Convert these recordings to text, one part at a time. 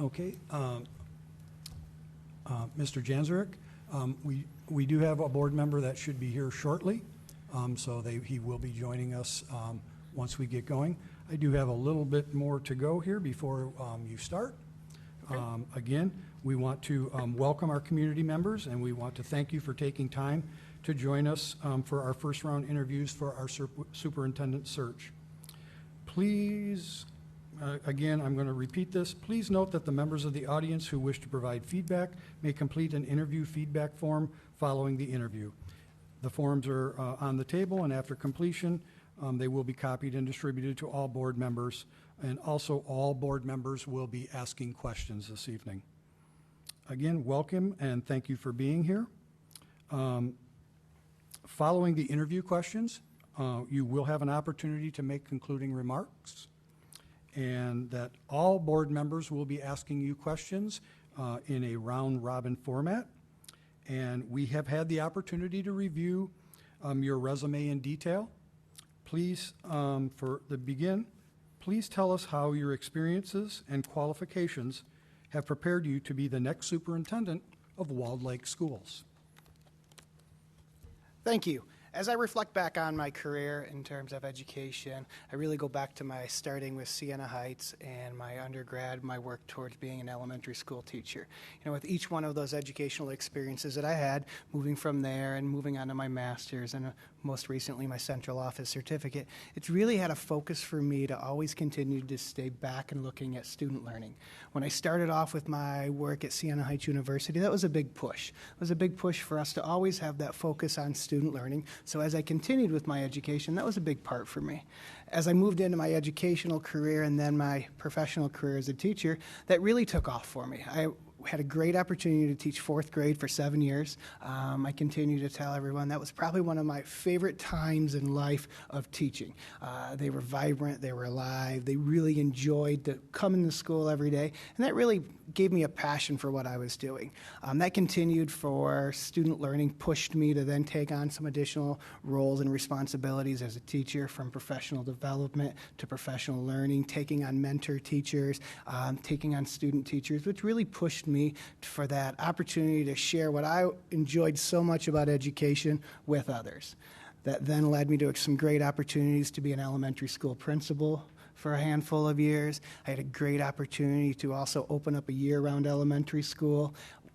Okay. Mr. Janczarek, we do have a board member that should be here shortly, so he will be joining us once we get going. I do have a little bit more to go here before you start. Okay. Again, we want to welcome our community members, and we want to thank you for taking time to join us for our first round interviews for our superintendent search. Please, again, I'm going to repeat this. Please note that the members of the audience who wish to provide feedback may complete an interview feedback form following the interview. The forms are on the table, and after completion, they will be copied and distributed to all board members, and also all board members will be asking questions this evening. Again, welcome and thank you for being here. Following the interview questions, you will have an opportunity to make concluding remarks, and that all board members will be asking you questions in a round-robin format. And we have had the opportunity to review your resume in detail. Please, for the begin, please tell us how your experiences and qualifications have prepared you to be the next superintendent of Walled Lake Schools. Thank you. As I reflect back on my career in terms of education, I really go back to my starting with Siena Heights and my undergrad, my work towards being an elementary school teacher. You know, with each one of those educational experiences that I had, moving from there and moving on to my master's and most recently my central office certificate, it's really had a focus for me to always continue to stay back and looking at student learning. When I started off with my work at Siena Heights University, that was a big push. It was a big push for us to always have that focus on student learning. So as I continued with my education, that was a big part for me. As I moved into my educational career and then my professional career as a teacher, that really took off for me. I had a great opportunity to teach fourth grade for 7 years. I continue to tell everyone that was probably one of my favorite times in life of teaching. They were vibrant, they were alive, they really enjoyed coming to school every day, and that really gave me a passion for what I was doing. That continued for student learning, pushed me to then take on some additional roles and responsibilities as a teacher, from professional development to professional learning, taking on mentor teachers, taking on student teachers, which really pushed me for that opportunity to share what I enjoyed so much about education with others. That then led me to some great opportunities to be an elementary school principal for a handful of years. I had a great opportunity to also open up a year-round elementary school.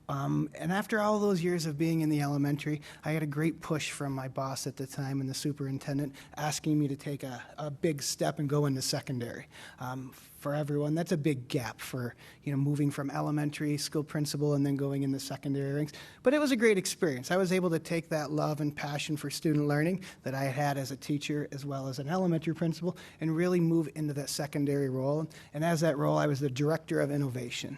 And after all those years of being in the elementary, I had a great push from my boss at the time and the superintendent asking me to take a big step and go into secondary. For everyone, that's a big gap for, moving from elementary school principal and then going into secondary ranks. But it was a great experience. I was able to take that love and passion for student learning that I had as a teacher as well as an elementary principal and really move into that secondary role. And as that role, I was the director of innovation.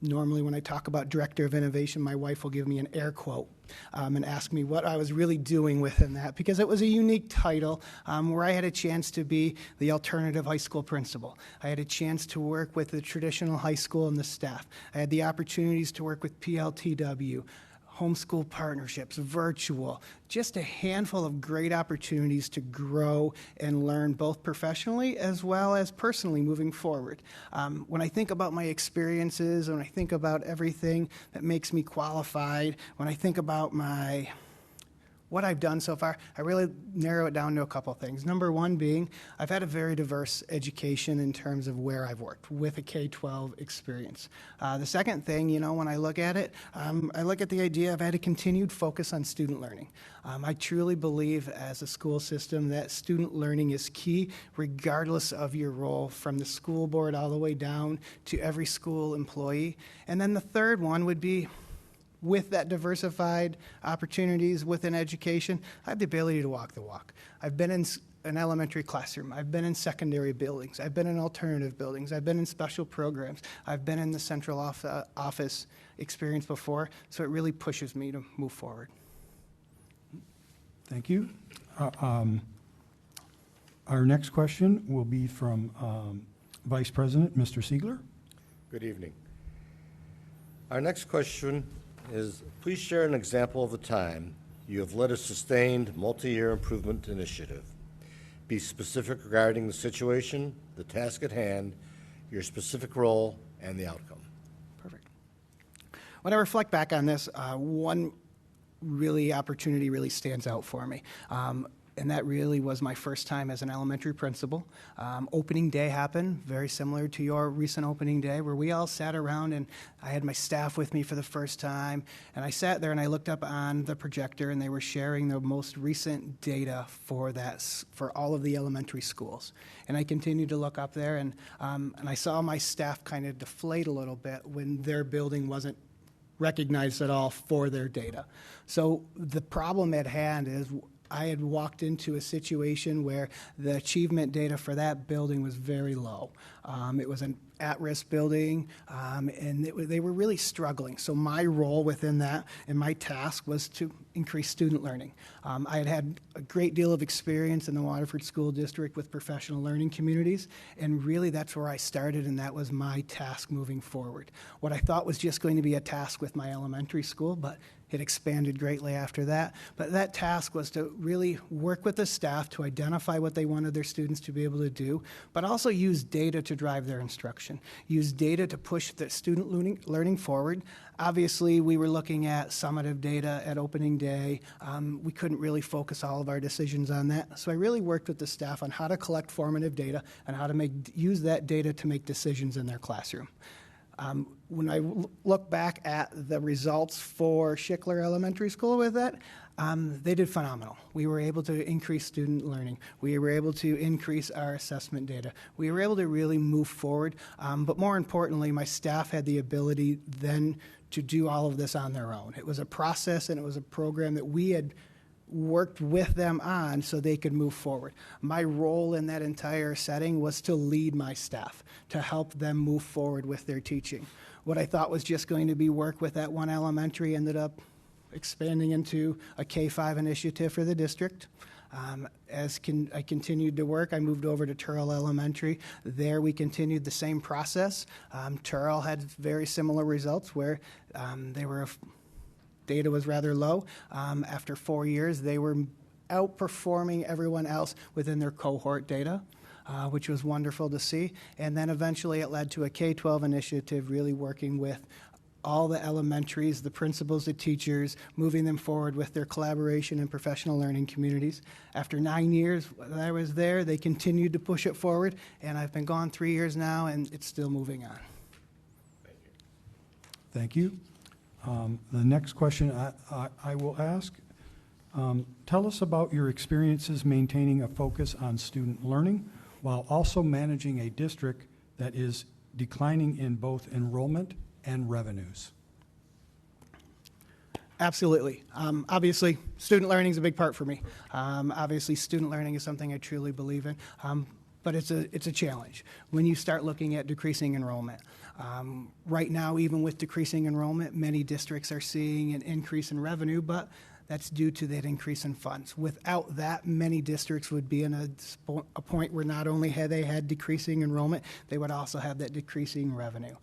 Normally when I talk about director of innovation, my wife will give me an air quote and ask me what I was really doing within that, because it was a unique title where I had a chance to be the alternative high school principal. I had a chance to work with the traditional high school and the staff. I had the opportunities to work with PLTW, homeschool partnerships, virtual, just a handful of great opportunities to grow and learn both professionally as well as personally moving forward. When I think about my experiences, when I think about everything that makes me qualified, when I think about what I've done so far, I really narrow it down to a couple things. Number one being, I've had a very diverse education in terms of where I've worked with a K-12 experience. The second thing, when I look at it, I look at the idea I've had a continued focus on student learning. I truly believe as a school system that student learning is key regardless of your role, from the school board all the way down to every school employee. And then the third one would be, with that diversified opportunities within education, I have the ability to walk the walk. I've been in an elementary classroom. I've been in secondary buildings. I've been in alternative buildings. I've been in special programs. I've been in the central office experience before, so it really pushes me to move forward. Thank you. Our next question will be from Vice President, Mr. Siegler. Good evening. Our next question is, please share an example of a time you have led a sustained multi-year improvement initiative. Be specific regarding the situation, the task at hand, your specific role, and the outcome. Perfect. When I reflect back on this, one opportunity really stands out for me. And that really was my first time as an elementary principal. Opening day happened, very similar to your recent opening day, where we all sat around and I had my staff with me for the first time. And I sat there and I looked up on the projector and they were sharing the most recent data for all of the elementary schools. And I continued to look up there and I saw my staff kind of deflate a little bit when their building wasn't recognized at all for their data. So the problem at hand is I had walked into a situation where the achievement data for that building was very low. It was an at-risk building, and they were really struggling. So my role within that and my task was to increase student learning. I had a great deal of experience in the Waterford School District with professional learning communities, and really that's where I started, and that was my task moving forward. What I thought was just going to be a task with my elementary school, but it expanded greatly after that. But that task was to really work with the staff to identify what they wanted their students to be able to do, but also use data to drive their instruction, use data to push the student learning forward. Obviously, we were looking at summative data at opening day. We couldn't really focus all of our decisions on that. So I really worked with the staff on how to collect formative data and how to use that data to make decisions in their classroom. When I look back at the results for Schickler Elementary School with that, they did phenomenal. We were able to increase student learning. We were able to increase our assessment data. We were able to really move forward. But more importantly, my staff had the ability then to do all of this on their own. It was a process and it was a program that we had worked with them on so they could move forward. My role in that entire setting was to lead my staff, to help them move forward with their teaching. What I thought was just going to be work with that one elementary ended up expanding into a K-5 initiative for the district. I continued to work, I moved over to Turl Elementary. There we continued the same process. Turl had very similar results where data was rather low. After 4 years, they were outperforming everyone else within their cohort data, which was wonderful to see. And then eventually it led to a K-12 initiative, really working with all the elementaries, the principals, the teachers, moving them forward with their collaboration and professional learning communities. After 9 years that I was there, they continued to push it forward, and I've been gone 3 years now, and it's still moving on. Thank you. The next question I will ask, tell us about your experiences maintaining a focus on student learning while also managing a district that is declining in both enrollment and revenues. Absolutely. Obviously, student learning is a big part for me. Obviously, student learning is something I truly believe in, but it's a challenge when you start looking at decreasing enrollment. Right now, even with decreasing enrollment, many districts are seeing an increase in revenue, but that's due to that increase in funds. Without that, many districts would be in a point where not only had they had decreasing enrollment, they would also have that decreasing revenue.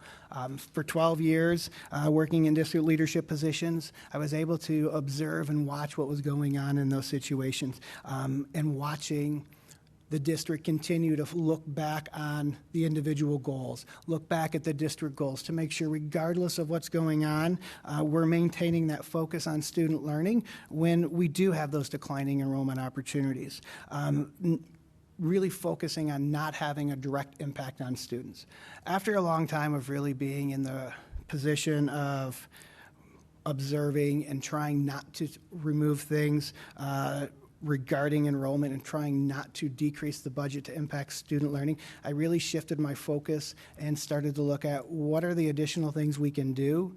For 12 years, working in district leadership positions, I was able to observe and watch what was going on in those situations, and watching the district continue to look back on the individual goals, look back at the district goals to make sure regardless of what's going on, we're maintaining that focus on student learning when we do have those declining enrollment opportunities. Really focusing on not having a direct impact on students. After a long time of really being in the position of observing and trying not to remove things regarding enrollment and trying not to decrease the budget to impact student learning, I really shifted my focus and started to look at what are the additional things we can do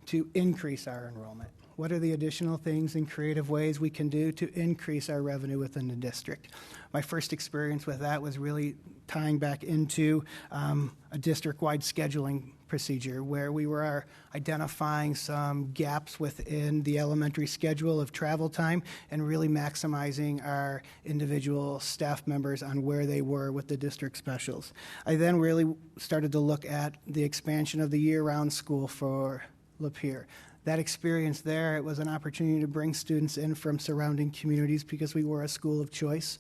to increase our enrollment. What are the additional things and creative ways we can do to increase our revenue within the district? My first experience with that was really tying back into a district-wide scheduling procedure where we were identifying some gaps within the elementary schedule of travel time and really maximizing our individual staff members on where they were with the district specials. I then really started to look at the expansion of the year-round school for Lapeer. that experience there, it was an opportunity to bring students in from surrounding communities because we were a school of choice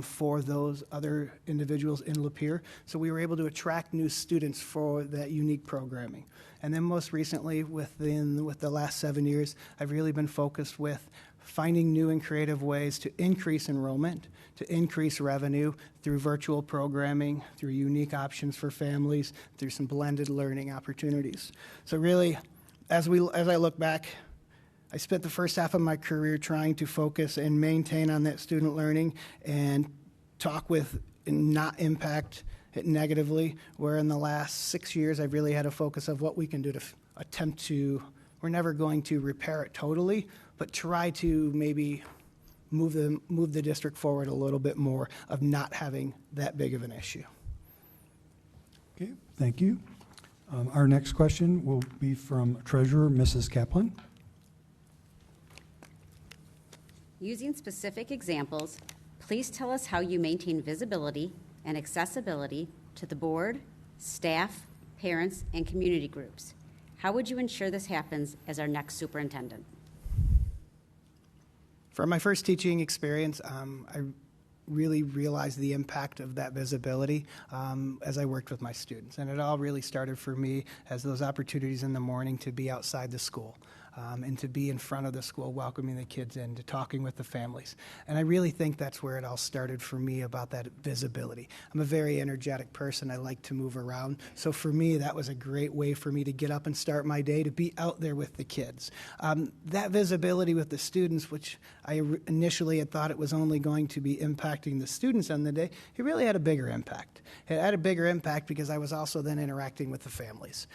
for those other individuals in Lapeer. So we were able to attract new students for that unique programming. And then most recently, with the last 7 years, I've really been focused with finding new and creative ways to increase enrollment, to increase revenue through virtual programming, through unique options for families, through some blended learning opportunities. So really, as I look back, I spent the first half of my career trying to focus and maintain on that student learning and talk with and not impact it negatively, where in the last 6 years I've really had a focus of what we can do to attempt to, we're never going to repair it totally, but try to maybe move the district forward a little bit more of not having that big of an issue. Okay, thank you. Our next question will be from Treasurer Mrs. Kaplan. Using specific examples, please tell us how you maintain visibility and accessibility to the board, staff, parents, and community groups. How would you ensure this happens as our next superintendent? From my first teaching experience, I really realized the impact of that visibility as I worked with my students. And it all really started for me as those opportunities in the morning to be outside the school and to be in front of the school, welcoming the kids in, to talking with the families. And I really think that's where it all started for me about that visibility. I'm a very energetic person. I like to move around. So for me, that was a great way for me to get up and start my day, to be out there with the kids. That visibility with the students, which I initially had thought it was only going to be impacting the students on the day, it really had a bigger impact. It had a bigger impact because I was also then interacting with the families.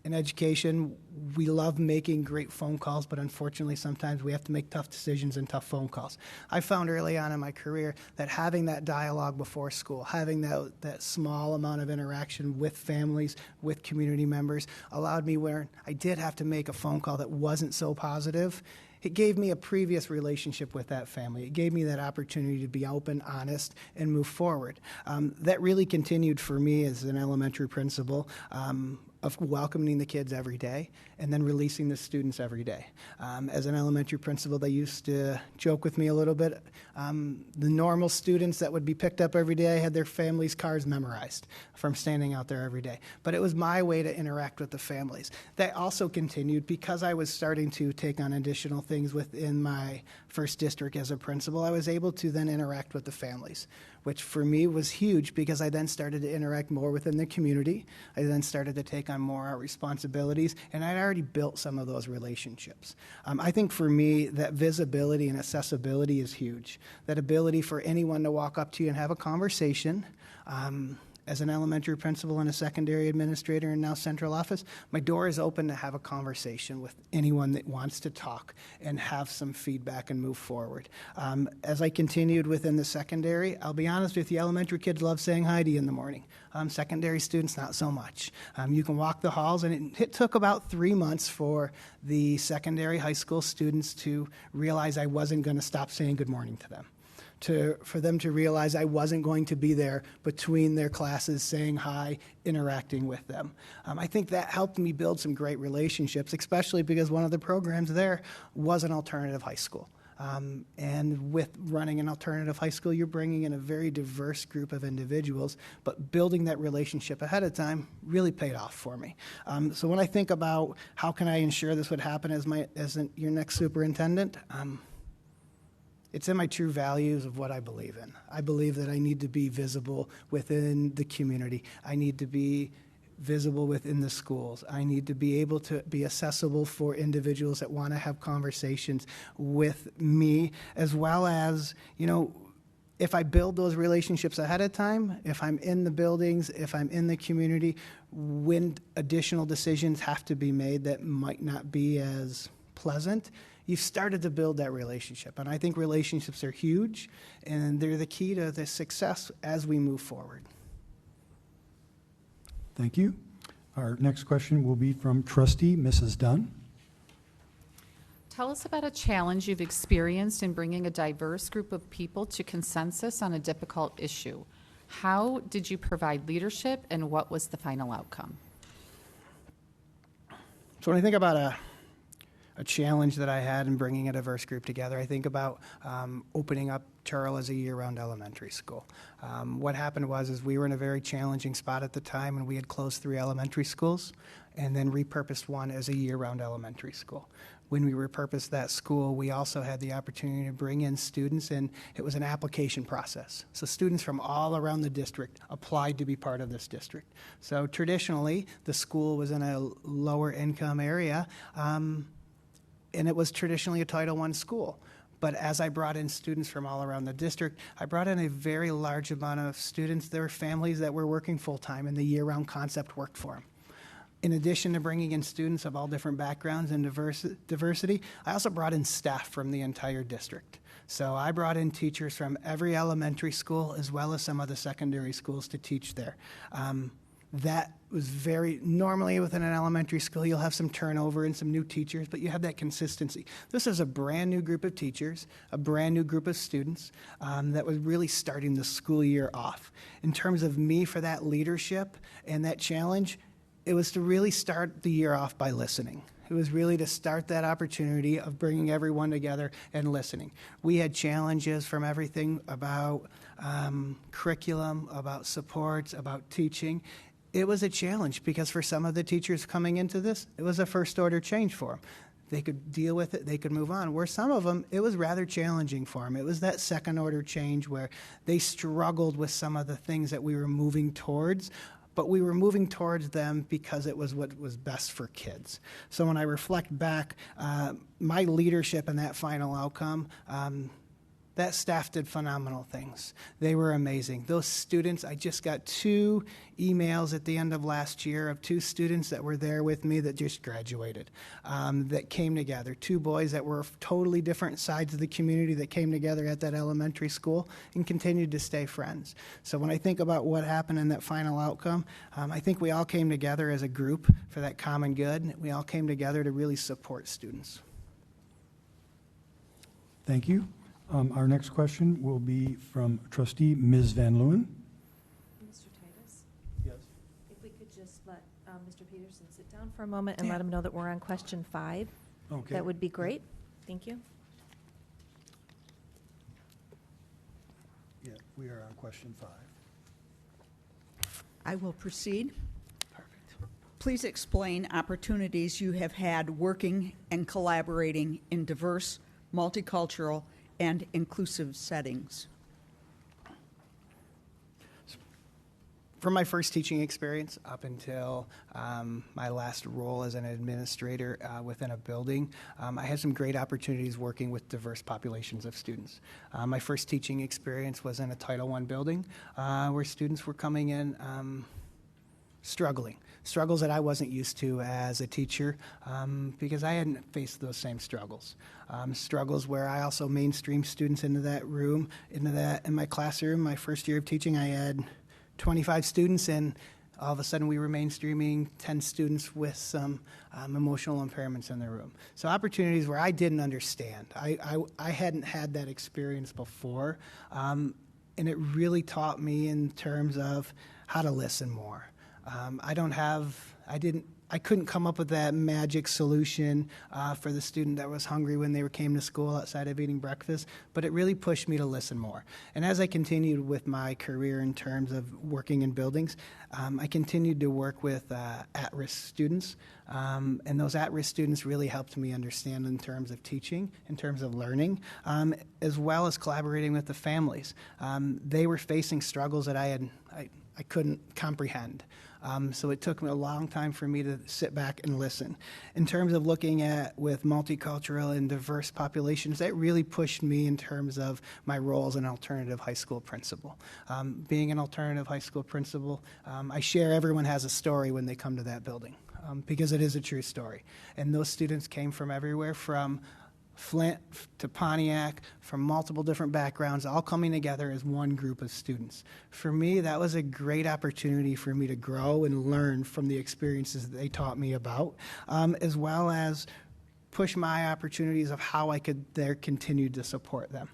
In education, we love making great phone calls, but unfortunately sometimes we have to make tough decisions and tough phone calls. I found early on in my career that having that dialogue before school, having that small amount of interaction with families, with community members, allowed me where I did have to make a phone call that wasn't so positive. It gave me a previous relationship with that family. It gave me that opportunity to be open, honest, and move forward. That really continued for me as an elementary principal, of welcoming the kids every day and then releasing the students every day. As an elementary principal, they used to joke with me a little bit. The normal students that would be picked up every day had their families' cars memorized from standing out there every day. But it was my way to interact with the families. That also continued because I was starting to take on additional things within my first district as a principal. I was able to then interact with the families, which for me was huge because I then started to interact more within the community. I then started to take on more responsibilities, and I'd already built some of those relationships. I think for me, that visibility and accessibility is huge. That ability for anyone to walk up to you and have a conversation. As an elementary principal and a secondary administrator and now central office, my door is open to have a conversation with anyone that wants to talk and have some feedback and move forward. As I continued within the secondary, I'll be honest with you, elementary kids love saying hi to you in the morning. Secondary students, not so much. You can walk the halls, and it took about 3 months for the secondary high school students to realize I wasn't going to stop saying good morning to them. For them to realize I wasn't going to be there between their classes saying hi, interacting with them. I think that helped me build some great relationships, especially because one of the programs there was an alternative high school. And with running an alternative high school, you're bringing in a very diverse group of individuals, but building that relationship ahead of time really paid off for me. So when I think about how can I ensure this would happen as your next superintendent, it's in my true values of what I believe in. I believe that I need to be visible within the community. I need to be visible within the schools. I need to be able to be accessible for individuals that want to have conversations with me, as well as, if I build those relationships ahead of time, if I'm in the buildings, if I'm in the community, when additional decisions have to be made that might not be as pleasant, you've started to build that relationship. And I think relationships are huge, and they're the key to the success as we move forward. Thank you. Our next question will be from Trustee Mrs. Dunn. Tell us about a challenge you've experienced in bringing a diverse group of people to consensus on a difficult issue. How did you provide leadership, and what was the final outcome? So when I think about a challenge that I had in bringing a diverse group together, I think about opening up Charles as a year-round elementary school. What happened was we were in a very challenging spot at the time, and we had closed 3 elementary schools and then repurposed one as a year-round elementary school. When we repurposed that school, we also had the opportunity to bring in students, and it was an application process. So students from all around the district applied to be part of this district. So traditionally, the school was in a lower income area, and it was traditionally a Title I school. But as I brought in students from all around the district, I brought in a very large amount of students. There were families that were working full-time, and the year-round concept worked for them. In addition to bringing in students of all different backgrounds and diversity, I also brought in staff from the entire district. So I brought in teachers from every elementary school as well as some of the secondary schools to teach there. That was normally within an elementary school, you'll have some turnover and some new teachers, but you have that consistency. This is a brand new group of teachers, a brand new group of students that was really starting the school year off. In terms of me for that leadership and that challenge, it was to really start the year off by listening. It was really to start that opportunity of bringing everyone together and listening. We had challenges from everything about curriculum, about supports, about teaching. It was a challenge because for some of the teachers coming into this, it was a first order change for them. They could deal with it, they could move on. Where some of them, it was rather challenging for them. It was that second order change where they struggled with some of the things that we were moving towards, but we were moving towards them because it was what was best for kids. So when I reflect back, my leadership in that final outcome, that staff did phenomenal things. They were amazing. Those students, I just got 2 emails at the end of last year of 2 students that were there with me that just graduated, that came together. 2 boys that were totally different sides of the community that came together at that elementary school and continued to stay friends. So when I think about what happened in that final outcome, I think we all came together as a group for that common good. We all came together to really support students. Thank you. Our next question will be from trustee Ms. Van Leeuwen. Mr. Titus, Yes. if we could just let Mr. Peterson sit down for a moment and let him know that we're on question 5. Okay. That would be great. Thank you. Yeah, we are on question 5. I will proceed. Perfect. Please explain opportunities you have had working and collaborating in diverse, multicultural, and inclusive settings. From my first teaching experience up until my last role as an administrator within a building, I had some great opportunities working with diverse populations of students. My first teaching experience was in a Title I building where students were coming in struggles that I wasn't used to as a teacher because I hadn't faced those same struggles. Struggles where I also mainstreamed students into that room, in my classroom. My first year of teaching, I had 25 students, and all of a sudden we were mainstreaming 10 students with some emotional impairments in their room. So opportunities where I didn't understand. I hadn't had that experience before, and it really taught me in terms of how to listen more. I couldn't come up with that magic solution for the student that was hungry when they came to school outside of eating breakfast, but it really pushed me to listen more. And as I continued with my career in terms of working in buildings, I continued to work with at-risk students, and those at-risk students really helped me understand in terms of teaching, in terms of learning, as well as collaborating with the families. They were facing struggles that I couldn't comprehend. So it took me a long time for me to sit back and listen. In terms of looking at with multicultural and diverse populations, that really pushed me in terms of my role as an alternative high school principal. Being an alternative high school principal, I share everyone has a story when they come to that building because it is a true story. And those students came from everywhere from Flint to Pontiac, from multiple different backgrounds, all coming together as one group of students. For me, that was a great opportunity for me to grow and learn from the experiences that they taught me about, as well as push my opportunities of how I could there continue to support them.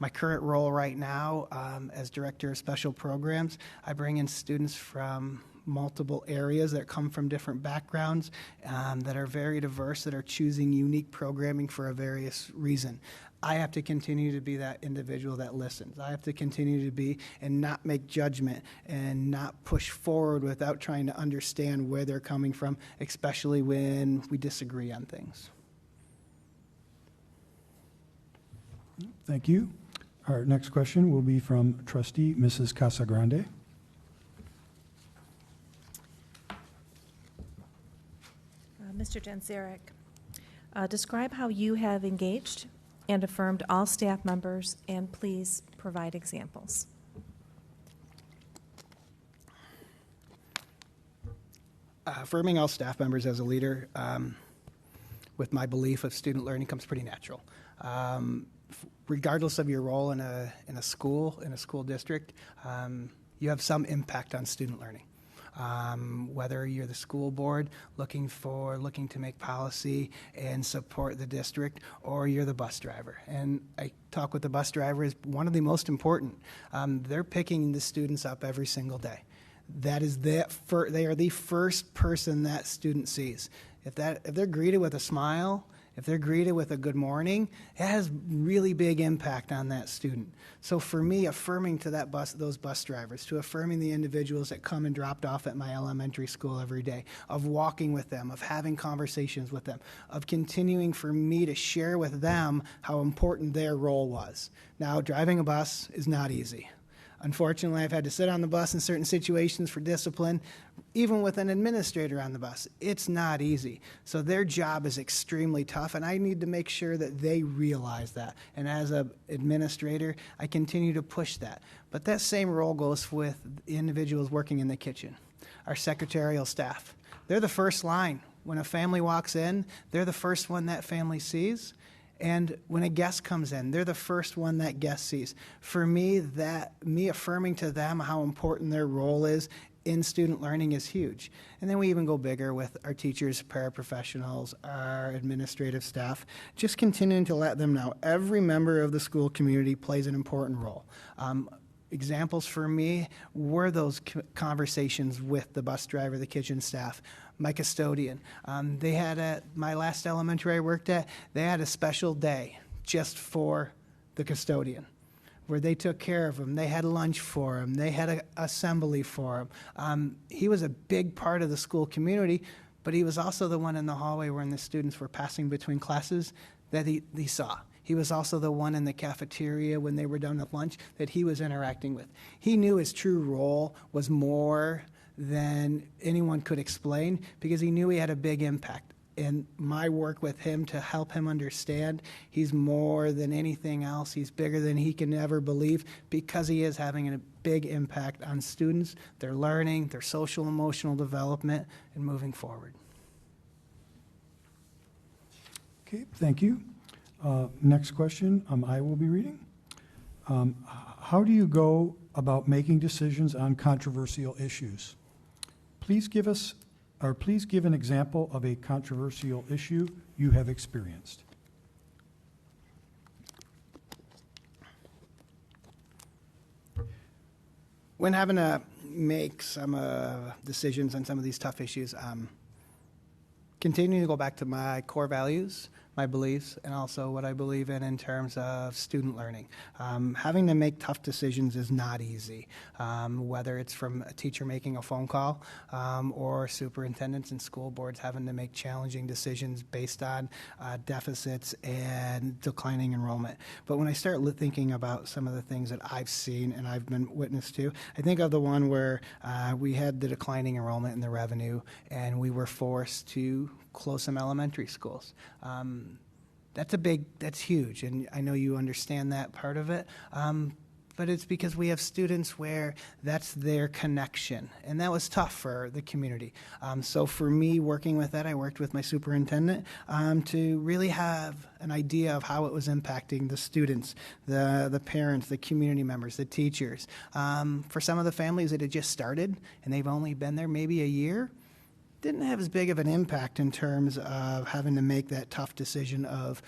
My current role right now as Director of Special Programs, I bring in students from multiple areas that come from different backgrounds, that are very diverse, that are choosing unique programming for a various reason. I have to continue to be that individual that listens. I have to continue to be and not make judgment and not push forward without trying to understand where they're coming from, especially when we disagree on things. Thank you. Our next question will be from trustee Mrs. Casagrande. Mr. Janczarek, describe how you have engaged and affirmed all staff members, and please provide examples. Affirming all staff members as a leader with my belief of student learning comes pretty natural. Regardless of your role in a school district, you have some impact on student learning. Whether you're the school board looking to make policy and support the district, or you're the bus driver. And I talk with the bus driver as one of the most important. They're picking the students up every single day. That is they are the first person that student sees. If they're greeted with a smile, if they're greeted with a good morning, it has really big impact on that student. So for me, affirming to those bus drivers, to affirming the individuals that come and dropped off at my elementary school every day, of walking with them, of having conversations with them, of continuing for me to share with them how important their role was. Now, driving a bus is not easy. Unfortunately, I've had to sit on the bus in certain situations for discipline, even with an administrator on the bus. It's not easy. So their job is extremely tough, and I need to make sure that they realize that. And as an administrator, I continue to push that. But that same role goes with the individuals working in the kitchen, our secretarial staff. They're the first line. When a family walks in, they're the first one that family sees. And when a guest comes in, they're the first one that guest sees. For me, me affirming to them how important their role is in student learning is huge. And then we even go bigger with our teachers, paraprofessionals, our administrative staff, just continuing to let them know every member of the school community plays an important role. Examples for me were those conversations with the bus driver, the kitchen staff, my custodian. They had at my last elementary I worked at, they had a special day just for the custodian, where they took care of him. They had lunch for him. They had an assembly for him. He was a big part of the school community, but he was also the one in the hallway when the students were passing between classes that he saw. He was also the one in the cafeteria when they were done with lunch that he was interacting with. He knew his true role was more than anyone could explain because he knew he had a big impact. And my work with him to help him understand he's more than anything else. He's bigger than he can ever believe because he is having a big impact on students, their learning, their social emotional development, and moving forward. Okay, thank you. Next question I will be reading. How do you go about making decisions on controversial issues? Please give an example of a controversial issue you have experienced. When having to make some decisions on some of these tough issues, continuing to go back to my core values, my beliefs, and also what I believe in terms of student learning. Having to make tough decisions is not easy, whether it's from a teacher making a phone call or superintendents and school boards having to make challenging decisions based on deficits and declining enrollment. But when I start thinking about some of the things that I've seen and I've been witness to, I think of the one where we had the declining enrollment and the revenue, and we were forced to close some elementary schools. That's huge, and I know you understand that part of it. But it's because we have students where that's their connection, and that was tough for the community. So for me, working with that, I worked with my superintendent to really have an idea of how it was impacting the students, the parents, the community members, the teachers. For some of the families that had just started, and they've only been there maybe a year, didn't have as big of an impact in terms of having to make that tough decision of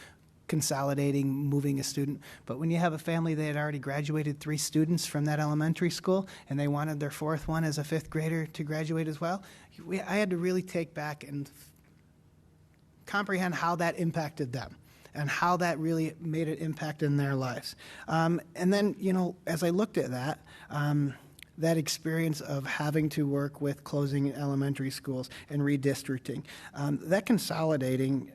consolidating, moving a student. But when you have a family that had already graduated 3 students from that elementary school and they wanted their 4th one as a 5th grader to graduate as well, I had to really take back and comprehend how that impacted them and how that really made an impact in their lives. And then, as I looked at that, that experience of having to work with closing elementary schools and redistricting, that consolidating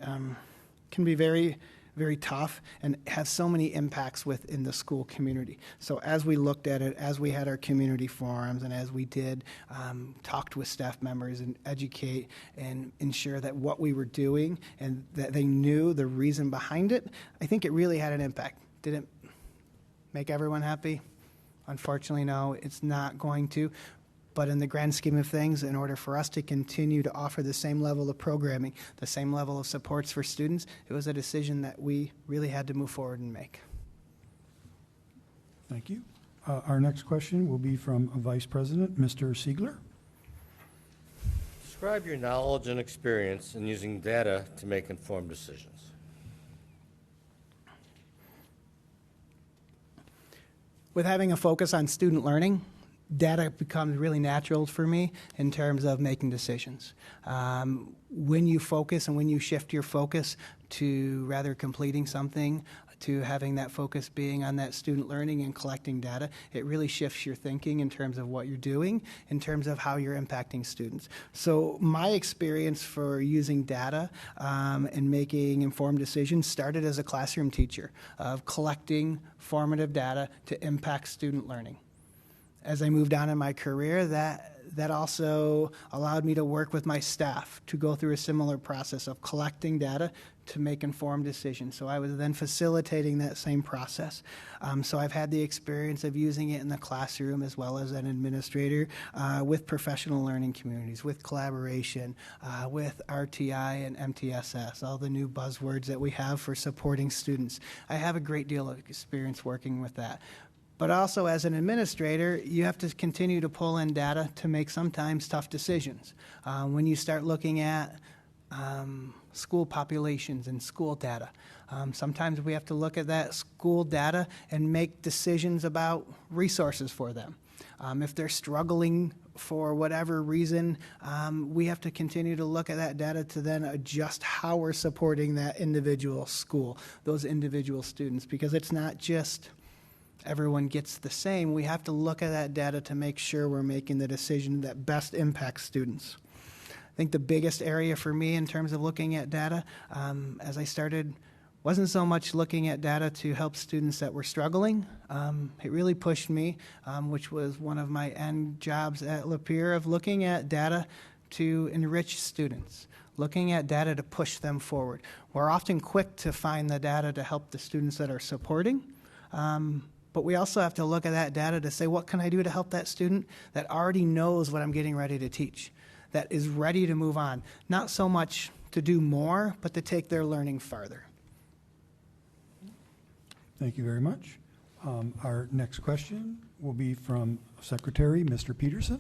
can be very, very tough and has so many impacts within the school community. So as we looked at it, as we had our community forums, and as we did talked with staff members and educate and ensure that what we were doing and that they knew the reason behind it, I think it really had an impact. Did it make everyone happy? Unfortunately, no, it's not going to. But in the grand scheme of things, in order for us to continue to offer the same level of programming, the same level of supports for students, it was a decision that we really had to move forward and make. Thank you. Our next question will be from Vice President, Mr. Siegler. Describe your knowledge and experience in using data to make informed decisions. With having a focus on student learning, data becomes really natural for me in terms of making decisions. When you focus and when you shift your focus to rather completing something, to having that focus being on that student learning and collecting data, it really shifts your thinking in terms of what you're doing, in terms of how you're impacting students. So my experience for using data and making informed decisions started as a classroom teacher of collecting formative data to impact student learning. As I moved on in my career, that also allowed me to work with my staff to go through a similar process of collecting data to make informed decisions. So I was then facilitating that same process. So I've had the experience of using it in the classroom as well as an administrator with professional learning communities, with collaboration, with RTI and MTSS, all the new buzzwords that we have for supporting students. I have a great deal of experience working with that. But also as an administrator, you have to continue to pull in data to make sometimes tough decisions. When you start looking at school populations and school data, sometimes we have to look at that school data and make decisions about resources for them. If they're struggling for whatever reason, we have to continue to look at that data to then adjust how we're supporting that individual school, those individual students, because it's not just everyone gets the same. We have to look at that data to make sure we're making the decision that best impacts students. I think the biggest area for me in terms of looking at data, as I started, wasn't so much looking at data to help students that were struggling. It really pushed me, which was one of my end jobs at Lapeer, of looking at data to enrich students, looking at data to push them forward. We're often quick to find the data to help the students that are supporting, but we also have to look at that data to say, what can I do to help that student that already knows what I'm getting ready to teach, that is ready to move on? Not so much to do more, but to take their learning farther. Thank you very much. Our next question will be from Secretary, Mr. Peterson.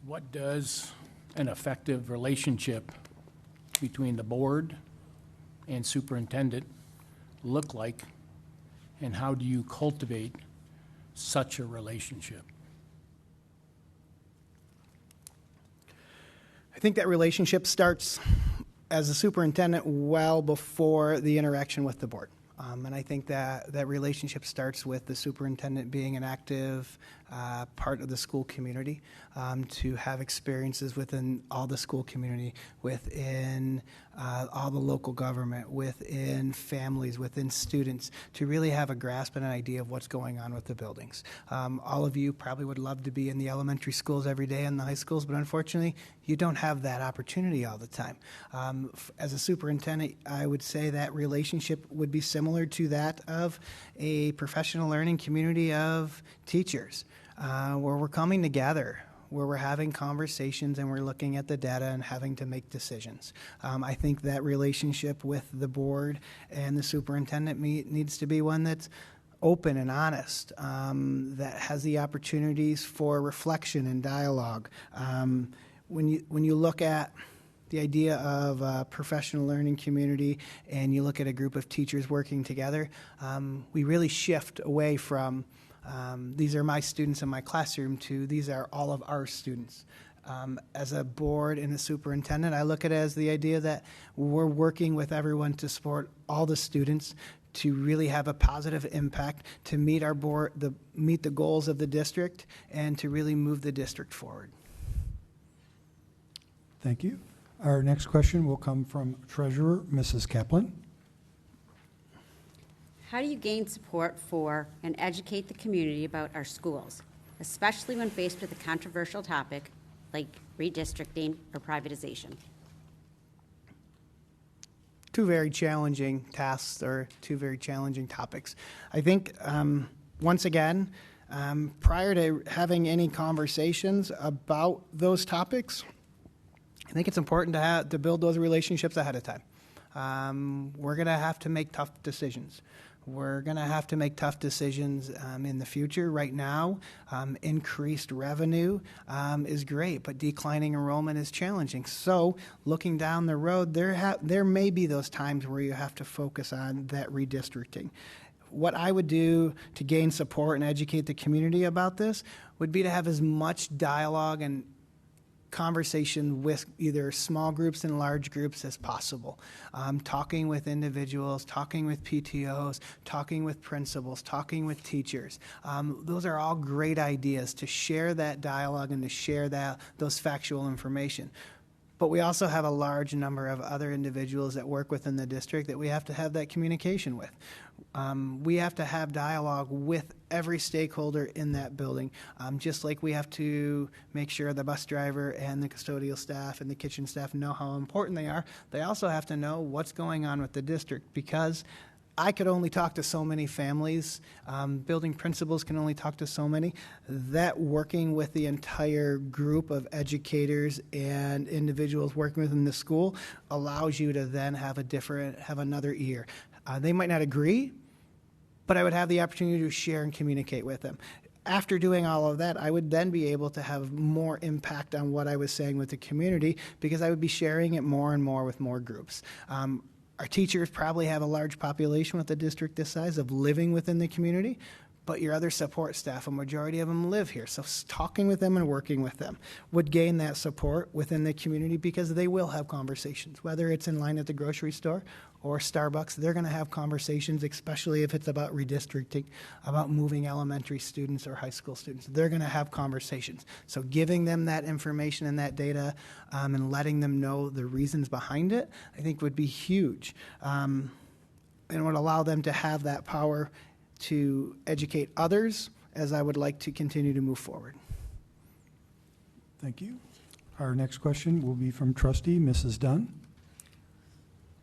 What does an effective relationship between the board and superintendent look like, and how do you cultivate such a relationship? I think that relationship starts as a superintendent well before the interaction with the board. And I think that relationship starts with the superintendent being an active part of the school community, to have experiences within all the school community, within all the local government, within families, within students, to really have a grasp and an idea of what's going on with the buildings. All of you probably would love to be in the elementary schools every day and the high schools, but unfortunately, you don't have that opportunity all the time. As a superintendent, I would say that relationship would be similar to that of a professional learning community of teachers, where we're coming together, where we're having conversations and we're looking at the data and having to make decisions. I think that relationship with the board and the superintendent needs to be one that's open and honest, that has the opportunities for reflection and dialogue. When you look at the idea of a professional learning community, and you look at a group of teachers working together, we really shift away from these are my students in my classroom to these are all of our students. As a board and a superintendent, I look at it as the idea that we're working with everyone to support all the students to really have a positive impact, to meet our board, meet the goals of the district, and to really move the district forward. Thank you. Our next question will come from Treasurer Mrs. Kaplan. How do you gain support for and educate the community about our schools, especially when faced with a controversial topic like redistricting or privatization? Two very challenging tasks or two very challenging topics. I think, once again, prior to having any conversations about those topics, I think it's important to build those relationships ahead of time. We're going to have to make tough decisions. We're going to have to make tough decisions in the future. Right now, increased revenue is great, but declining enrollment is challenging. So looking down the road, there may be those times where you have to focus on that redistricting. What I would do to gain support and educate the community about this would be to have as much dialogue and conversation with either small groups and large groups as possible. Talking with individuals, talking with PTOs, talking with principals, talking with teachers. Those are all great ideas to share that dialogue and to share those factual information. But we also have a large number of other individuals that work within the district that we have to have that communication with. We have to have dialogue with every stakeholder in that building, just like we have to make sure the bus driver and the custodial staff and the kitchen staff know how important they are. They also have to know what's going on with the district, because I could only talk to so many families. Building principals can only talk to so many. That working with the entire group of educators and individuals working within the school allows you to then have another ear. They might not agree, but I would have the opportunity to share and communicate with them. After doing all of that, I would then be able to have more impact on what I was saying with the community, because I would be sharing it more and more with more groups. Our teachers probably have a large population with a district this size of living within the community, but your other support staff, a majority of them live here. So talking with them and working with them would gain that support within the community, because they will have conversations, whether it's in line at the grocery store or Starbucks. They're going to have conversations, especially if it's about redistricting, about moving elementary students or high school students. They're going to have conversations. So giving them that information and that data and letting them know the reasons behind it, I think would be huge, and would allow them to have that power to educate others, as I would like to continue to move forward. Thank you. Our next question will be from trustee Mrs. Dunn.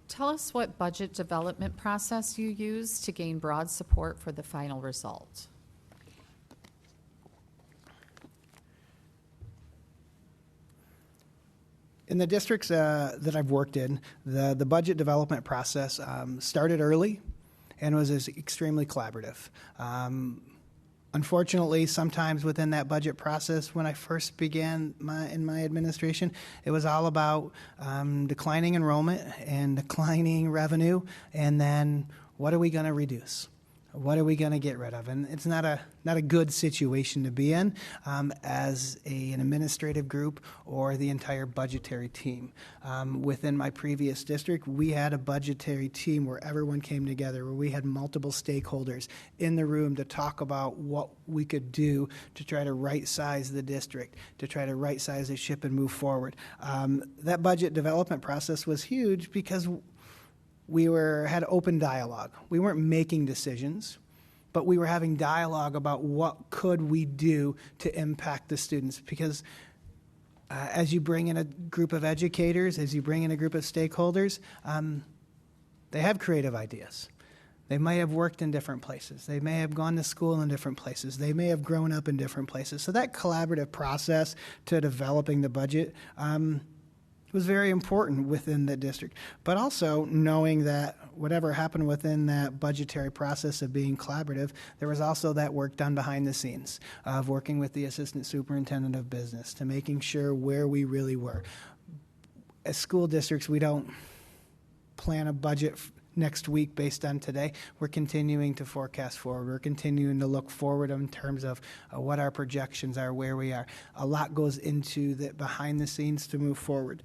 Tell us what budget development process you use to gain broad support for the final result. In the districts that I've worked in, the budget development process started early and was extremely collaborative. Unfortunately, sometimes within that budget process, when I first began in my administration, it was all about declining enrollment and declining revenue, and then what are we going to reduce? What are we going to get rid of? And it's not a good situation to be in as an administrative group or the entire budgetary team. Within my previous district, we had a budgetary team where everyone came together, where we had multiple stakeholders in the room to talk about what we could do to try to right-size the district, to try to right-size the ship and move forward. That budget development process was huge because we had open dialogue. We weren't making decisions, but we were having dialogue about what could we do to impact the students. Because as you bring in a group of educators, as you bring in a group of stakeholders, they have creative ideas. They may have worked in different places. They may have gone to school in different places. They may have grown up in different places. So that collaborative process to developing the budget was very important within the district, but also knowing that whatever happened within that budgetary process of being collaborative, there was also that work done behind the scenes of working with the assistant superintendent of business to making sure where we really were. as school districts, we don't plan a budget next week based on today. We're continuing to forecast forward. We're continuing to look forward in terms of what our projections are, where we are. A lot goes into the behind the scenes to move forward.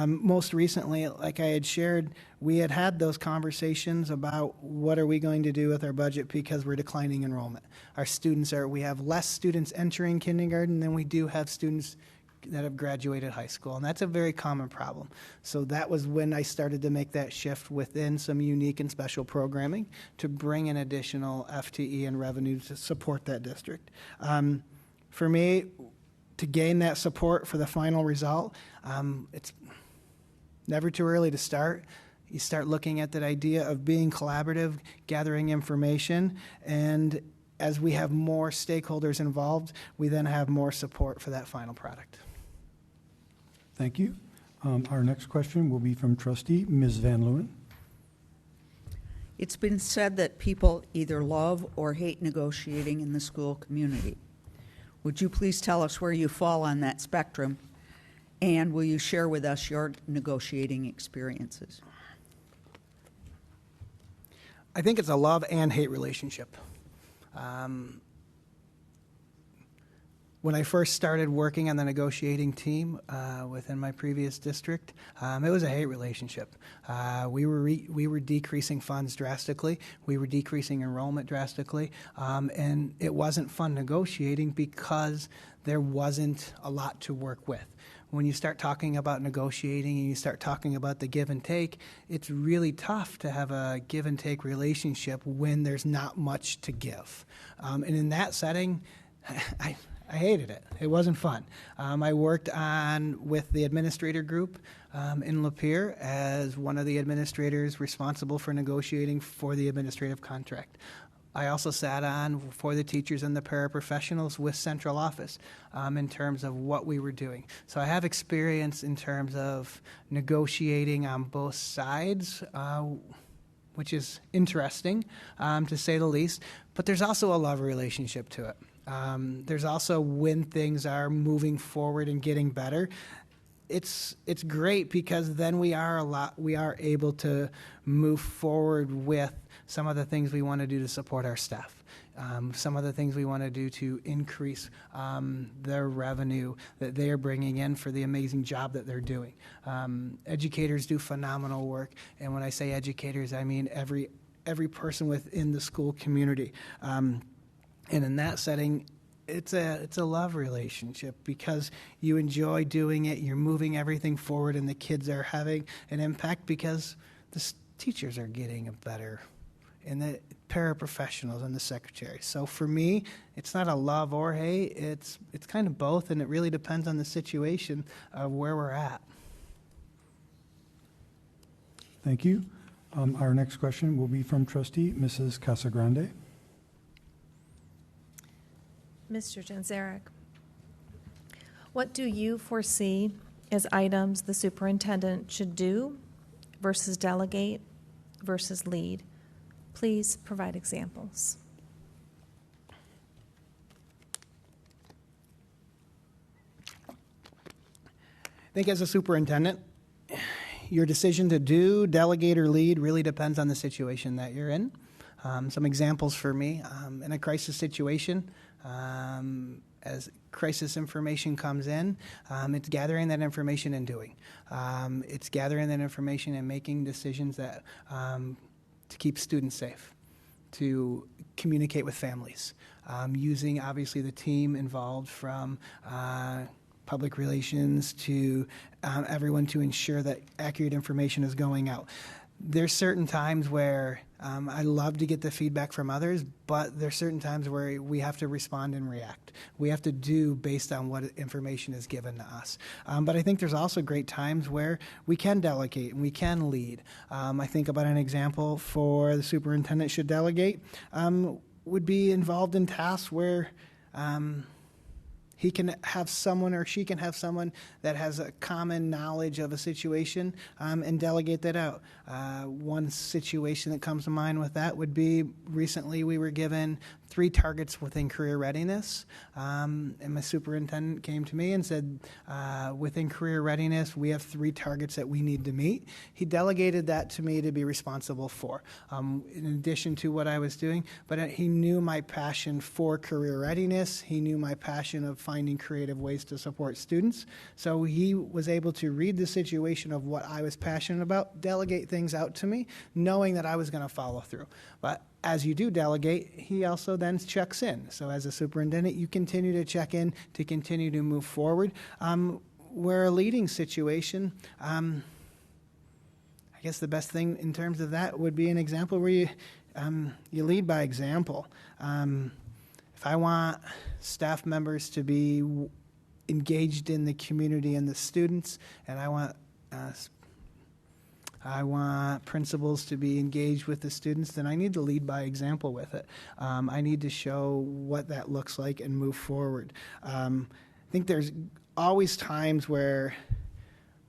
Most recently, like I had shared, we had those conversations about what are we going to do with our budget because we're declining enrollment. We have less students entering kindergarten than we do have students that have graduated high school, and that's a very common problem. So that was when I started to make that shift within some unique and special programming to bring in additional FTE and revenue to support that district. For me, to gain that support for the final result, it's never too early to start. You start looking at that idea of being collaborative, gathering information, and as we have more stakeholders involved, we then have more support for that final product. Thank you. Our next question will be from trustee Ms. Van Leeuwen. It's been said that people either love or hate negotiating in the school community. Would you please tell us where you fall on that spectrum, and will you share with us your negotiating experiences? I think it's a love and hate relationship. When I first started working on the negotiating team within my previous district, it was a hate relationship. We were decreasing funds drastically. We were decreasing enrollment drastically, and it wasn't fun negotiating because there wasn't a lot to work with. When you start talking about negotiating and you start talking about the give and take, it's really tough to have a give and take relationship when there's not much to give. And in that setting, I hated it. It wasn't fun. I worked with the administrator group in Lapeer as one of the administrators responsible for negotiating for the administrative contract. I also sat on for the teachers and the paraprofessionals with central office in terms of what we were doing. So I have experience in terms of negotiating on both sides, which is interesting to say the least, but there's also a love relationship to it. There's also when things are moving forward and getting better, it's great because then we are able to move forward with some of the things we want to do to support our staff, some of the things we want to do to increase their revenue that they are bringing in for the amazing job that they're doing. Educators do phenomenal work, and when I say educators, I mean every person within the school community. And in that setting, it's a love relationship because you enjoy doing it, you're moving everything forward, and the kids are having an impact because the teachers are getting better, and the paraprofessionals and the secretaries. So for me, it's not a love or hate, it's kind of both, and it really depends on the situation of where we're at. Thank you. Our next question will be from trustee Mrs. Casagrande. Mr. Janczarek, what do you foresee as items the superintendent should do versus delegate versus lead? Please provide examples. I think as a superintendent, your decision to do, delegate, or lead really depends on the situation that you're in. Some examples for me, in a crisis situation, as crisis information comes in, it's gathering that information and doing. It's gathering that information and making decisions that to keep students safe, to communicate with families, using obviously the team involved from public relations to everyone to ensure that accurate information is going out. There's certain times where I love to get the feedback from others, but there's certain times where we have to respond and react. We have to do based on what information is given to us. But I think there's also great times where we can delegate and we can lead. I think about an example for the superintendent should delegate would be involved in tasks where he can have someone or she can have someone that has a common knowledge of a situation and delegate that out. One situation that comes to mind with that would be recently we were given 3 targets within career readiness, and my superintendent came to me and said, within career readiness, we have 3 targets that we need to meet. He delegated that to me to be responsible for, in addition to what I was doing, but he knew my passion for career readiness. He knew my passion of finding creative ways to support students. So he was able to read the situation of what I was passionate about, delegate things out to me, knowing that I was going to follow through. But as you do delegate, he also then checks in. So as a superintendent, you continue to check in to continue to move forward. Where a leading situation, I guess the best thing in terms of that would be an example where you lead by example. If I want staff members to be engaged in the community and the students, and I want principals to be engaged with the students, then I need to lead by example with it. I need to show what that looks like and move forward. I think there's always times where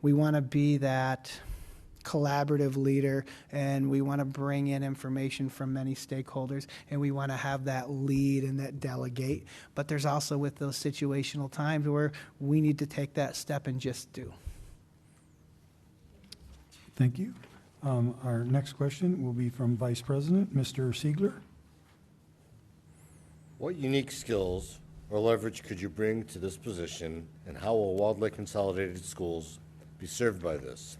we want to be that collaborative leader, and we want to bring in information from many stakeholders, and we want to have that lead and that delegate. But there's also with those situational times where we need to take that step and just do. Thank you. Our next question will be from Vice President, Mr. Siegler. What unique skills or leverage could you bring to this position, and how will Walled Lake Consolidated Schools be served by this?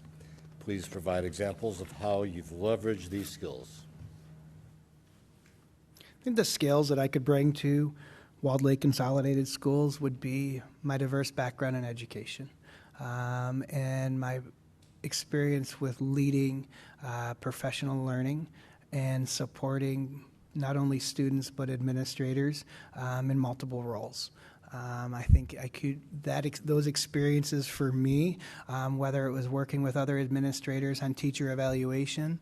Please provide examples of how you've leveraged these skills. I think the skills that I could bring to Walled Lake Consolidated Schools would be my diverse background in education and my experience with leading professional learning and supporting not only students but administrators in multiple roles. I think I could those experiences for me, whether it was working with other administrators on teacher evaluation,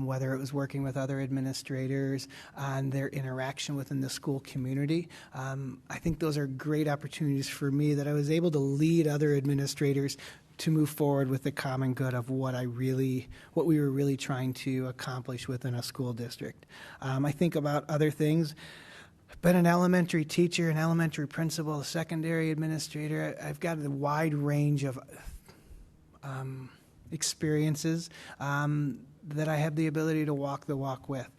whether it was working with other administrators on their interaction within the school community, I think those are great opportunities for me that I was able to lead other administrators to move forward with the common good of what we were really trying to accomplish within a school district. I think about other things. I've been an elementary teacher, an elementary principal, a secondary administrator. I've got a wide range of experiences that I have the ability to walk the walk with.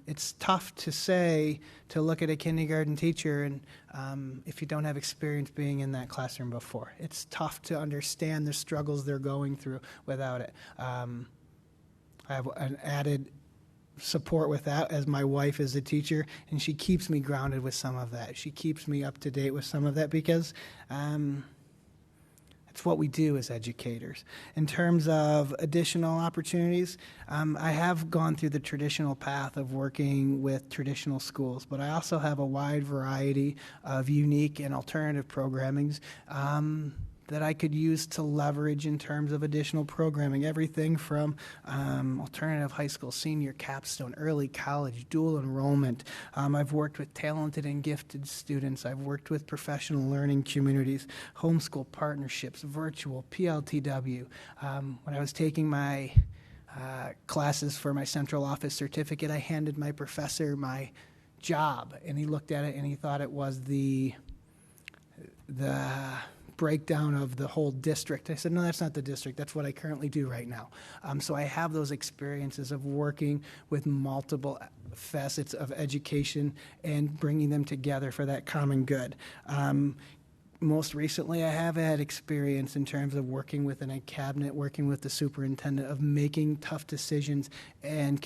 It's tough to look at a kindergarten teacher and if you don't have experience being in that classroom before. It's tough to understand the struggles they're going through without it. I have an added support with that as my wife is a teacher, and she keeps me grounded with some of that. She keeps me up to date with some of that because it's what we do as educators. In terms of additional opportunities, I have gone through the traditional path of working with traditional schools, but I also have a wide variety of unique and alternative programmings that I could use to leverage in terms of additional programming. Everything from alternative high school, senior capstone, early college, dual enrollment. I've worked with talented and gifted students. I've worked with professional learning communities, homeschool partnerships, virtual, PLTW. When I was taking my classes for my central office certificate, I handed my professor my job, and he looked at it and he thought it was the breakdown of the whole district. I said, no, that's not the district. That's what I currently do right now. So I have those experiences of working with multiple facets of education and bringing them together for that common good. Most recently, I have had experience in terms of working within a cabinet, working with the superintendent, of making tough decisions and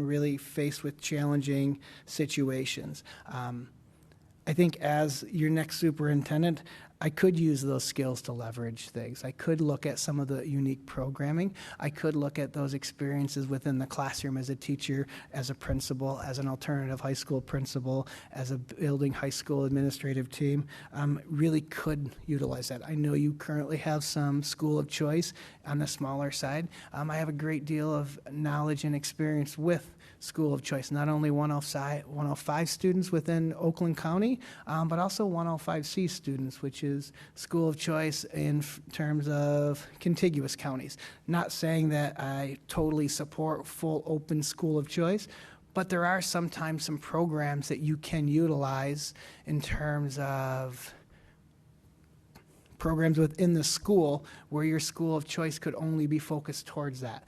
really faced with challenging situations. I think as your next superintendent, I could use those skills to leverage things. I could look at some of the unique programming. I could look at those experiences within the classroom as a teacher, as a principal, as an alternative high school principal, as a building high school administrative team. Really could utilize that. I know you currently have some school of choice on the smaller side. I have a great deal of knowledge and experience with school of choice. Not only 105 students within Oakland County, but also 105C students, which is school of choice in terms of contiguous counties. Not saying that I totally support full open school of choice, but there are sometimes some programs that you can utilize in terms of programs within the school where your school of choice could only be focused towards that.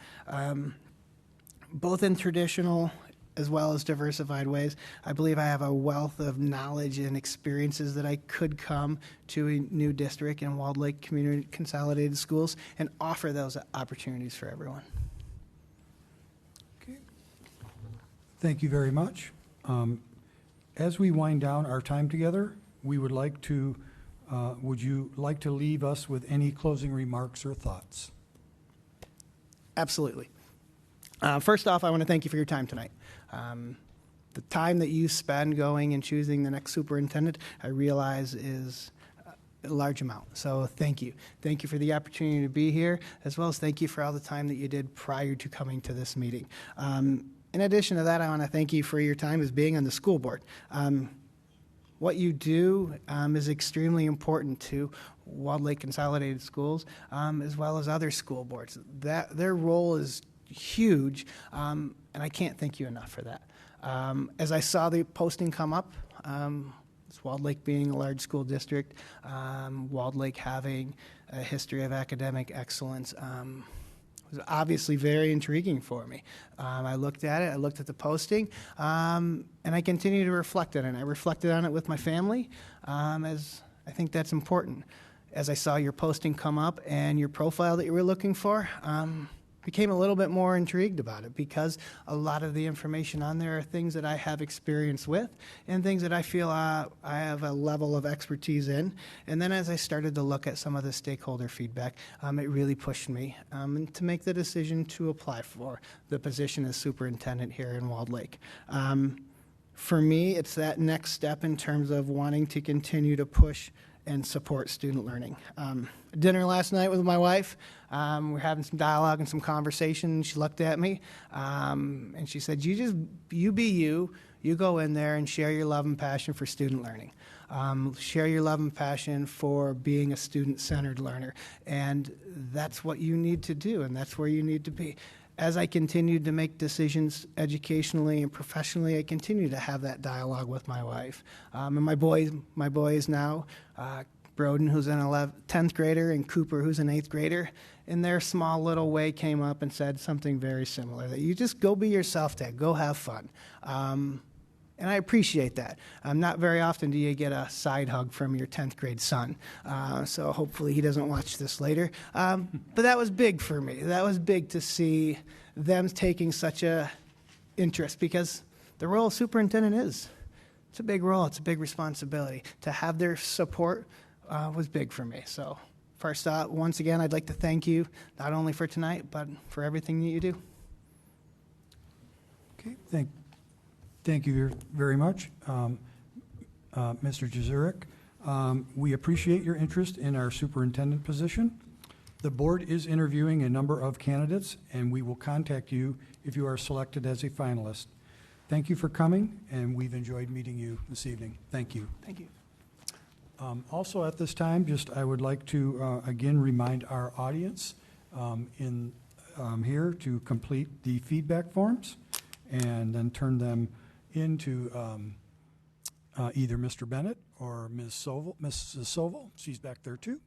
Both in traditional as well as diversified ways, I believe I have a wealth of knowledge and experiences that I could come to a new district in Walled Lake Community Consolidated Schools and offer those opportunities for everyone. Okay. Thank you very much. As we wind down our time together, we would like to would you like to leave us with any closing remarks or thoughts? Absolutely. First off, I want to thank you for your time tonight. The time that you spend going and choosing the next superintendent, I realize is a large amount. So thank you. Thank you for the opportunity to be here, as well as thank you for all the time that you did prior to coming to this meeting. In addition to that, I want to thank you for your time as being on the school board. What you do is extremely important to Walled Lake Consolidated Schools, as well as other school boards. Their role is huge, and I can't thank you enough for that. As I saw the posting come up, Walled Lake being a large school district, Walled Lake having a history of academic excellence, was obviously very intriguing for me. I looked at it, I looked at the posting, and I continue to reflect on it. I reflected on it with my family, as I think that's important. As I saw your posting come up and your profile that you were looking for, became a little bit more intrigued about it because a lot of the information on there are things that I have experience with and things that I feel I have a level of expertise in. And then as I started to look at some of the stakeholder feedback, it really pushed me to make the decision to apply for the position as superintendent here in Walled Lake. For me, it's that next step in terms of wanting to continue to push and support student learning. Dinner last night with my wife, we're having some dialogue and some conversation. She looked at me and she said, you be you go in there and share your love and passion for student learning. Share your love and passion for being a student-centered learner. And that's what you need to do, and that's where you need to be. As I continued to make decisions educationally and professionally, I continue to have that dialogue with my wife. And my boys now, Broden, who's an 10th grader, and Cooper, who's an 8th grader, in their small little way came up and said something very similar, that you just go be yourself, Dad, go have fun. And I appreciate that. Not very often do you get a side hug from your 10th grade son. So hopefully he doesn't watch this later. But that was big for me. That was big to see them taking such a interest, because the role of superintendent it's a big role. It's a big responsibility. To have their support was big for me. So first off, once again, I'd like to thank you, not only for tonight, but for everything that you do. Okay, Thank you very much, Mr. Janczarek. We appreciate your interest in our superintendent position. The board is interviewing a number of candidates, and we will contact you if you are selected as a finalist. Thank you for coming, and we've enjoyed meeting you this evening. Thank you. Thank you. Also at this time, I would like to again remind our audience here to complete the feedback forms and then turn them into either Mr. Bennett or Mrs. Sovol. She's back there too.